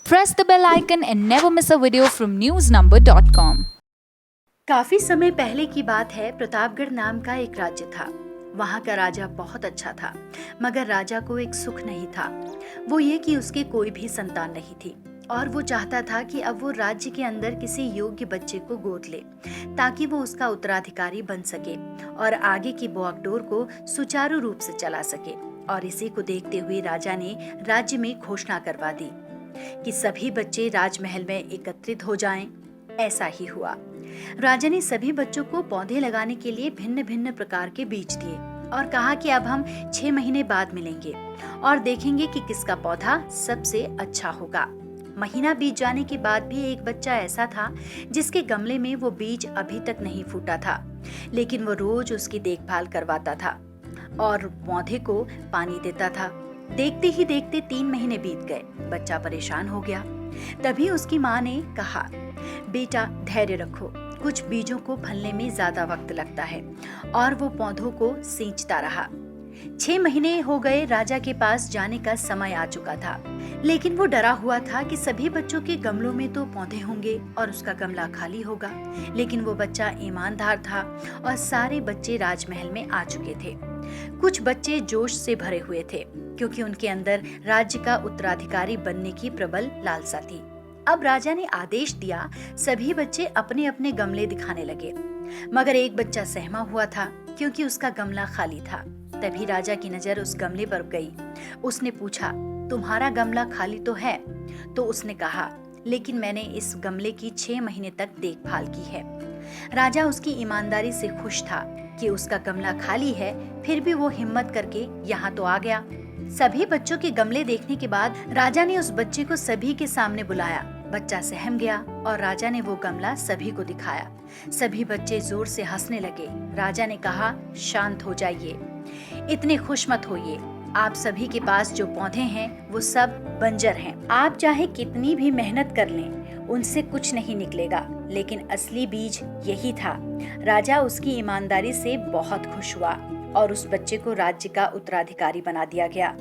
Press the bell icon and never miss a video from newsnumber.com. काफी समय पहले की बात है। प्रतापगढ़ नाम का एक राज्य था। वहाँ का राजा बहुत अच्छा था, मगर राजा को एक सुख नहीं था। वो ये कि उसके कोई भी संतान नहीं थी और वो चाहता था कि अब वो राज्य के अंदर किसी योग्य बच्चे को गोद ले, ताकि वो उसका उत्तराधिकारी बन सके और आगे की बागडोर को सुचारू रूप से चला सके। और इसी को देखते हुए राजा ने राज्य में घोषणा करवा दी कि सभी बच्चे राजमहल में एकत्रित हो जाएं। ऐसा ही हुआ। राजा ने सभी बच्चों को पौधे लगाने के लिए भिन्न भिन्न प्रकार के बीज दिए और कहा कि अब हम 6 महीने बाद मिलेंगे और देखेंगे कि किसका पौधा सबसे अच्छा होगा। महीना बीत जाने के बाद भी एक बच्चा ऐसा था जिसके गमले में वो बीज अभी तक नहीं फूटा था, लेकिन वो रोज उसकी देखभाल करवाता था और पौधे को पानी देता था। देखते ही देखते 3 महीने बीत गए। बच्चा परेशान हो गया। तभी उसकी माँ ने कहा, बेटा धैर्य रखो, कुछ बीजों को फलने में ज्यादा वक्त लगता है। और वो पौधों को सींचता रहा। 6 महीने हो गए। राजा के पास जाने का समय आ चुका था, लेकिन वो डरा हुआ था कि सभी बच्चों के गमलों में तो पौधे होंगे और उसका गमला खाली होगा। लेकिन वो बच्चा ईमानदार था और सारे बच्चे राजमहल में आ चुके थे। कुछ बच्चे जोश से भरे हुए थे, क्योंकि उनके अंदर राज्य का उत्तराधिकारी बनने की प्रबल लालसा थी। अब राजा ने आदेश दिया, सभी बच्चे अपने अपने गमले दिखाने लगे, मगर एक बच्चा सहमा हुआ था क्योंकि उसका गमला खाली था। तभी राजा की नजर उस गमले पर गई। उसने पूछा, तुम्हारा गमला खाली तो है? तो उसने कहा, लेकिन मैंने इस गमले की 6 महीने तक देखभाल की है। राजा उसकी ईमानदारी से खुश था कि उसका गमला खाली है, फिर भी वो हिम्मत करके यहाँ तो आ गया। सभी बच्चों के गमले देखने के बाद राजा ने उस बच्चे को सभी के सामने बुलाया। बच्चा सहम गया और राजा ने वो गमला सभी को दिखाया। सभी बच्चे जोर से हंसने लगे। राजा ने कहा, शांत हो जाइए, इतने खुश मत होइए। आप सभी के पास जो पौधे हैं वो सब बंजर हैं। आप चाहे कितनी भी मेहनत कर लें, उनसे कुछ नहीं निकलेगा, लेकिन असली बीज यही था। राजा उसकी ईमानदारी से बहुत खुश हुआ और उस बच्चे को राज्य का उत्तराधिकारी बना दिया गया।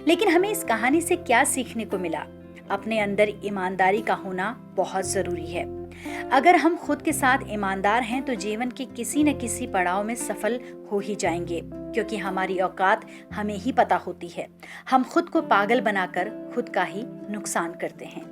लेकिन हमें इस कहानी से क्या सीखने को मिला? अपने अंदर ईमानदारी का होना बहुत जरूरी है। अगर हम खुद के साथ ईमानदार हैं तो जीवन के किसी न किसी पड़ाव में सफल हो ही जाएंगे, क्योंकि हमारी औकात हमें ही पता होती है। हम खुद को पागल बनाकर खुद का ही नुकसान करते हैं।